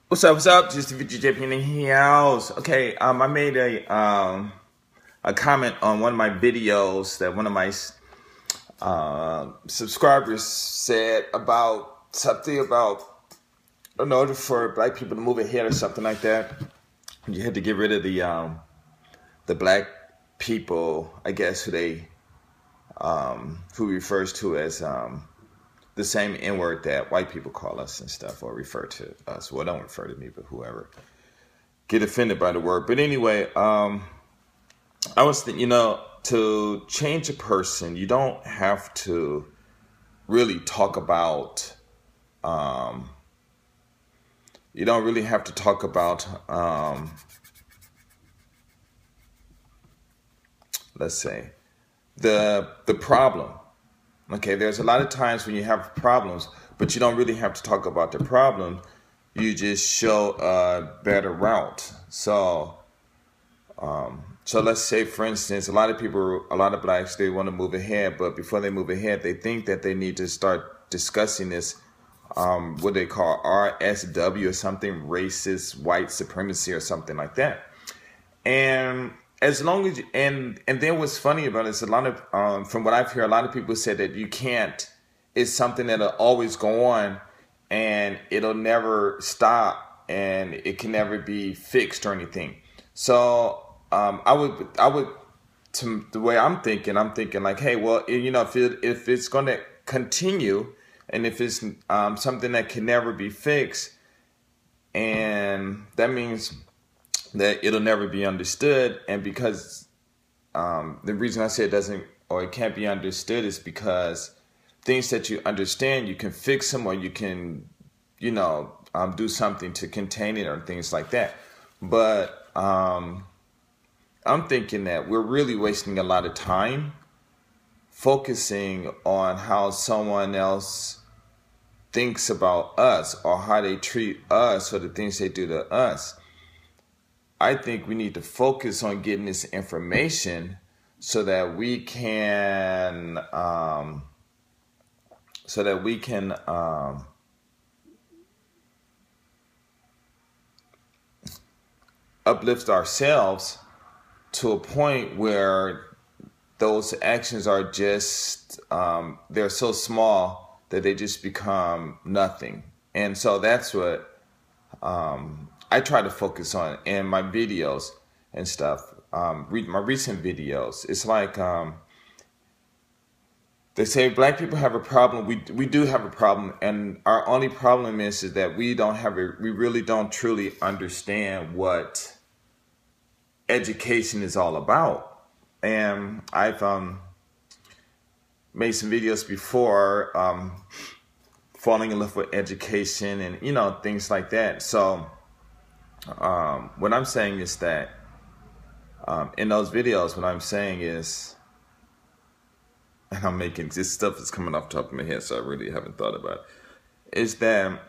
What's up? What's up? Just the VGJP in the house. Okay, I made a comment on one of my videos that one of my subscribers said about something about in order for black people to move ahead or something like that, you had to get rid of the black people, I guess, who refers to as the same N-word that white people call us and stuff, or refer to us. Well, don't refer to me, but whoever get offended by the word. But anyway, I was thinking, to change a person, you don't have to really talk about, you don't really have to talk about, let's say, the problem. Okay, there's a lot of times when you have problems, but you don't really have to talk about the problem. You just show a better route. So let's say, for instance, a lot of blacks, they want to move ahead, but before they move ahead, they think that they need to start discussing this, what they call RSW or something, racist white supremacy or something like that. And as long as and then what's funny about it is a lot of from what I've heard, a lot of people said that you can't. It's something that'll always go on, and it'll never stop, and it can never be fixed or anything. So I would, to the way I'm thinking like, hey, well, if it's going to continue, and if it's something that can never be fixed, and that means that it'll never be understood. And because the reason I say it can't be understood is because things that you understand, you can fix them, or you can, do something to contain it or things like that. But I'm thinking that we're really wasting a lot of time focusing on how someone else thinks about us or how they treat us or the things they do to us. I think we need to focus on getting this information so that we can uplift ourselves to a point where those actions are just they're so small that they just become nothing. And so that's what I try to focus on in my videos and stuff. My recent videos, it's like they say black people have a problem. We do have a problem, and our only problem is that we really don't truly understand what education is all about. And I've made some videos before, falling in love with education and things like that. So what I'm saying is that in those videos, what I'm saying is, and I'm making this stuff is coming off the top of my head, so I really haven't thought about it, is that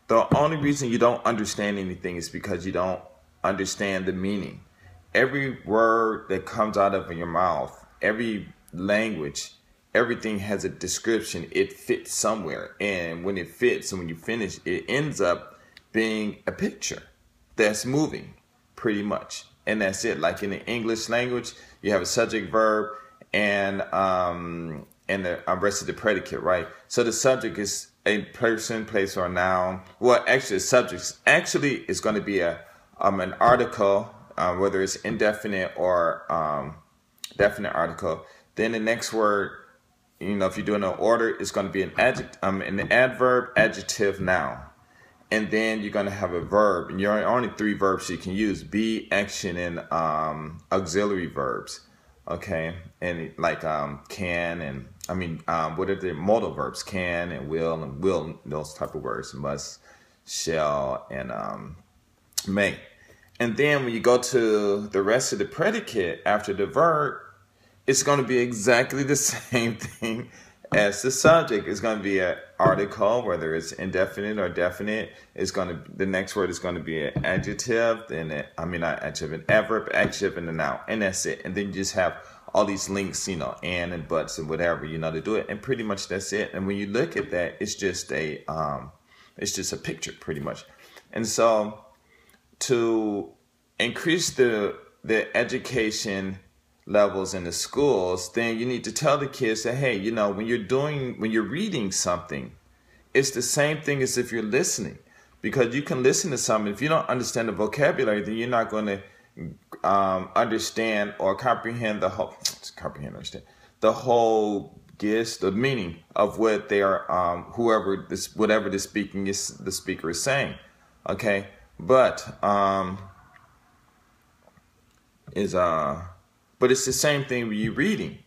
the only reason you don't understand anything is because you don't understand the meaning. Every word that comes out of your mouth, every language, everything has a description. It fits somewhere, and when it fits and when you finish, it ends up being a picture that's moving, pretty much. And that's it. Like in the English language, you have a subject, verb, and the rest of the predicate, right? So the subject is a person, place, or a noun. Well, actually, the subject actually is going to be an article, whether it's indefinite or definite article. Then the next word, if you're doing an order, it's going to be an adjective, an adverb, adjective, noun. And then you're going to have a verb. And you're only 3 verbs you can use: be, action, and auxiliary verbs. Okay? And like can and, what are the modal verbs? Can and will, those type of words. Must, shall, and may. And then when you go to the rest of the predicate after the verb, it's going to be exactly the same thing as the subject. It's going to be an article, whether it's indefinite or definite. The next word is going to be an adjective, not adjective, an adverb, adjective, and a noun, and that's it. And then you just have all these links, and buts and whatever, to do it, and pretty much that's it. And when you look at that, it's just a picture, pretty much. And so to increase the education levels in the schools, then you need to tell the kids that, hey, when you're reading something, it's the same thing as if you're listening, because you can listen to something. If you don't understand the vocabulary, then you're not going to understand or comprehend the whole gist, the meaning of what they are, whatever the speaker is saying. Okay, but it's the same thing when you're reading.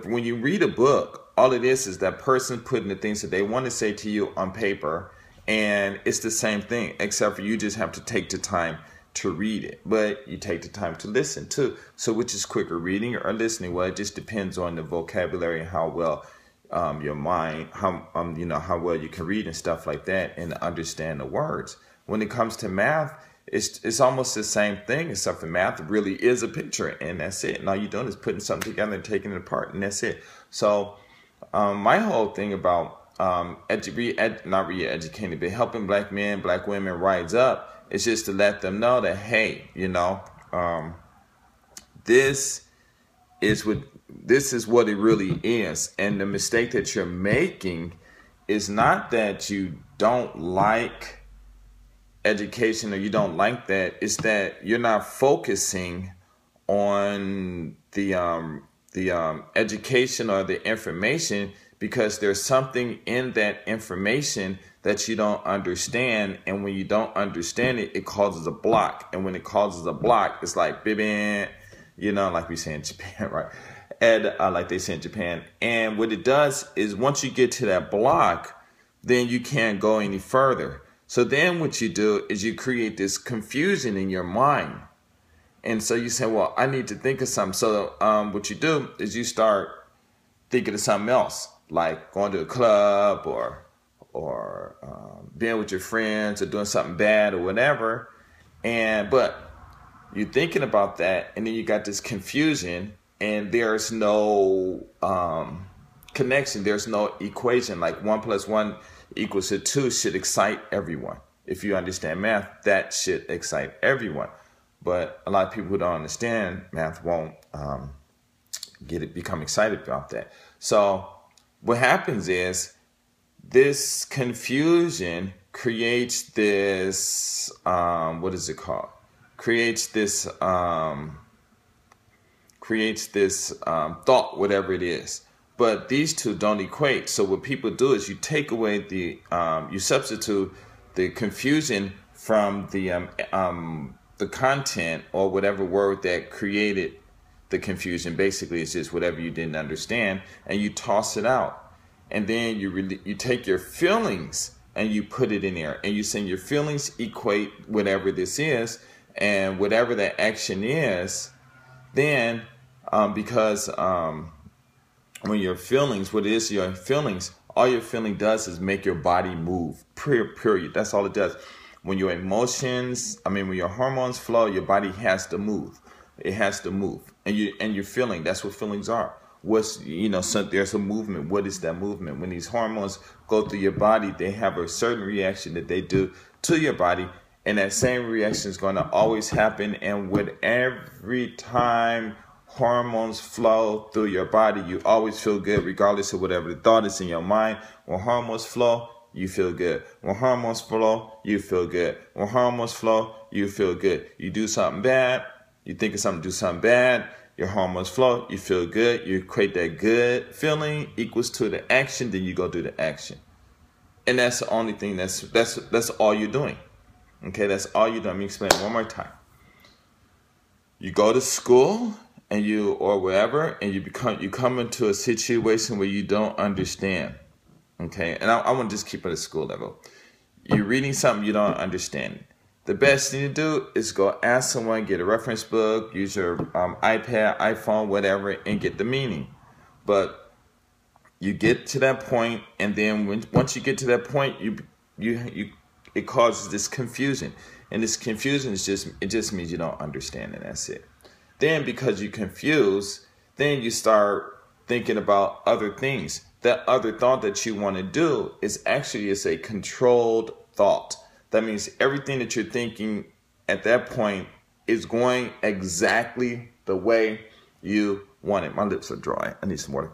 When you read a book, all it is that person putting the things that they want to say to you on paper, and it's the same thing, except for you just have to take the time to read it, but you take the time to listen too. So which is quicker, reading or listening? Well, it just depends on the vocabulary and how well your mind, how well you can read and stuff like that and understand the words. When it comes to math, it's almost the same thing, except for math really is a picture, and that's it. And all you're doing is putting something together and taking it apart, and that's it. So my whole thing about not re-educating, but helping black men, black women rise up, is just to let them know that, hey, this is what it really is. And the mistake that you're making is not that you don't like education or you don't like that. It's that you're not focusing on the education or the information, because there's something in that information that you don't understand, and when you don't understand it, it causes a block. And when it causes a block, it's like bibin, like we say in Japan, right? And like they say in Japan. And what it does is once you get to that block, then you can't go any further. So then what you do is you create this confusion in your mind. And so you say, well, I need to think of something. So what you do is you start thinking of something else, like going to a club or being with your friends or doing something bad or whatever. But you're thinking about that, and then you got this confusion, and there's no connection. There's no equation. Like 1 + 1 = 2 should excite everyone. If you understand math, that should excite everyone. But a lot of people who don't understand math won't become excited about that. So what happens is this confusion creates this creates this thought, whatever it is. But these two don't equate. So what people do is you take away you substitute the confusion from the content or whatever word that created the confusion. Basically, it's just whatever you didn't understand, and you toss it out. And then you take your feelings and you put it in there, and you say your feelings equate whatever this is, and whatever the action is, then because when your feelings, what it is, your feelings, all your feeling does is make your body move. Period. That's all it does. When your when your hormones flow, your body has to move. It has to move, and you're feeling. That's what feelings are. So there's a movement. What is that movement? When these hormones go through your body, they have a certain reaction that they do to your body, and that same reaction is going to always happen. And with every time hormones flow through your body, you always feel good, regardless of whatever the thought is in your mind. When hormones flow, you feel good. When hormones flow, you feel good. When hormones flow, you feel good. You do something bad, you think of something, do something bad, your hormones flow, you feel good, you equate that good feeling equals to the action, then you go do the action. And that's the only thing, that's all you're doing. Okay, that's all you're doing. Let me explain it one more time. You go to school or wherever, and you come into a situation where you don't understand. Okay, and I want to just keep it at school level. You're reading something you don't understand. The best thing to do is go ask someone, get a reference book, use your iPad, iPhone, whatever, and get the meaning. But you get to that point, and then once you get to that point, it causes this confusion, and this confusion just means you don't understand, and that's it. Then because you're confused, then you start thinking about other things. That other thought that you want to do is a controlled thought. that means everything that you're thinking at that point is going exactly the way you want it. My lips are dry. I need some water.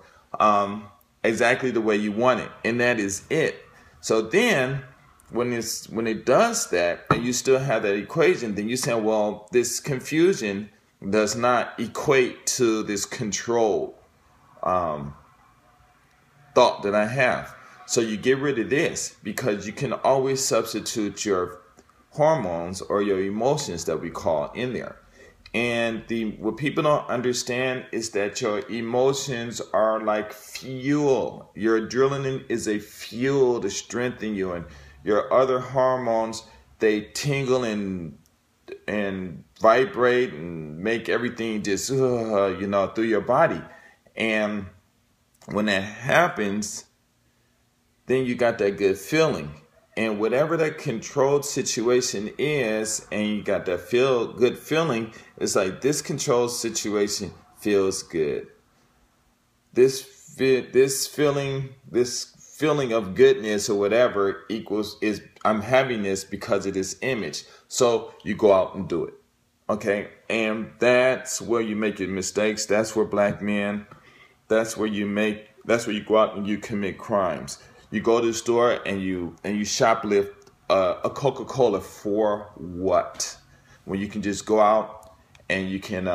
Exactly the way you want it. And that is it. So then when it does that and you still have that equation, then you say, well, this confusion does not equate to this control thought that I have. So you get rid of this, because you can always substitute your hormones or your emotions that we call in there. And what people don't understand is that your emotions are like fuel. Your adrenaline is a fuel to strengthen you, and your other hormones, they tingle and vibrate and make everything just through your body. And when that happens, then you got that good feeling. And whatever that controlled situation is, and you got that good feeling, it's like this controlled situation feels good. This feeling of goodness or whatever is I'm having this because of this image. So you go out and do it. Okay? And that's where you make your mistakes. That's where black men, that's where you go out and you commit crimes. You go to the store and you shoplift a Coca-Cola for what? When you can just go out and you can,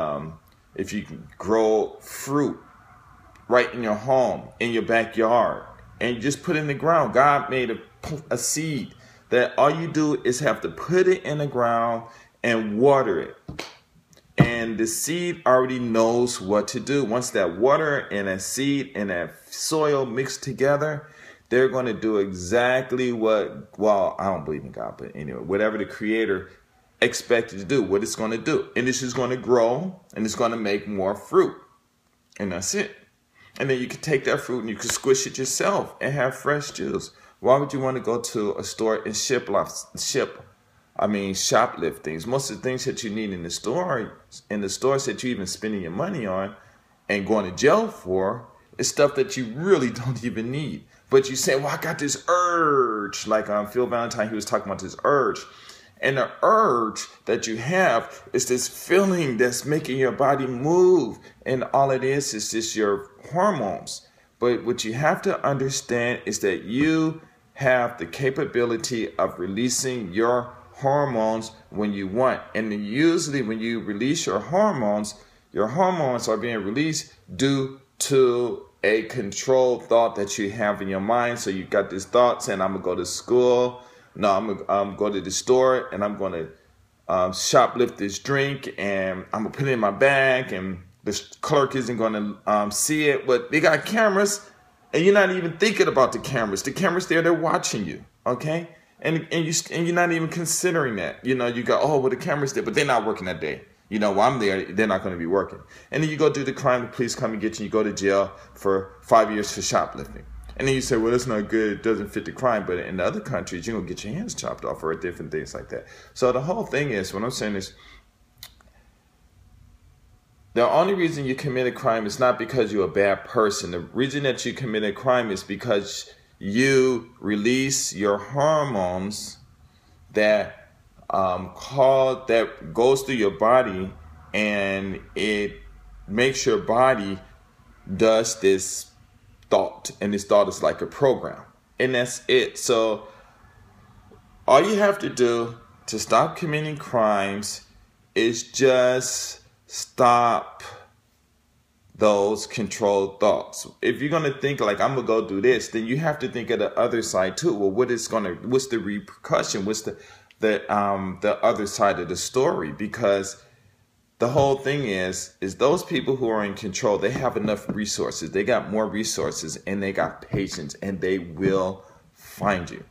if you can grow fruit right in your home, in your backyard, and you just put it in the ground. God made a seed that all you do is have to put it in the ground and water it. And the seed already knows what to do. Once that water and that seed and that soil mix together, they're going to do exactly what, well, I don't believe in God, but anyway, whatever the Creator expected to do, what it's going to do. And it's just going to grow, and it's going to make more fruit. And that's it. And then you can take that fruit and you can squish it yourself and have fresh juice. Why would you want to go to a store and shoplift things? Most of the things that you need in the stores that you even spending your money on and going to jail for, is stuff that you really don't even need. But you say, well, I got this urge. Like Phil Valentine, he was talking about this urge. And the urge that you have is this feeling that's making your body move. And all it is just your hormones. But what you have to understand is that you have the capability of releasing your hormones when you want. And usually when you release your hormones are being released due to a controlled thought that you have in your mind. So you got this thought saying, I'm going to go to school. No, I'm going to go to the store and I'm going to shoplift this drink and I'm going to put it in my bag and the clerk isn't going to see it. But they got cameras and you're not even thinking about the cameras. The cameras there, they're watching you. Okay. And you're not even considering that. You go, oh, well, the camera's there, but they're not working that day. While I'm there, they're not going to be working. And then you go do the crime, the police come and get you, you go to jail for 5 years for shoplifting. And then you say, well, that's not good, it doesn't fit the crime. But in the other countries, you're going to get your hands chopped off or different things like that. So the whole thing is, what I'm saying is, the only reason you commit a crime is not because you're a bad person. The reason that you commit a crime is because you release your hormones that that goes through your body, and it makes your body does this thought, and this thought is like a program, and that's it. So all you have to do to stop committing crimes is just stop those controlled thoughts. If you're going to think like, I'm going to go do this, then you have to think of the other side too. Well, what's the repercussion? What's the other side of the story? Because the whole thing is those people who are in control, they have enough resources. They got more resources and they got patience, and they will find you.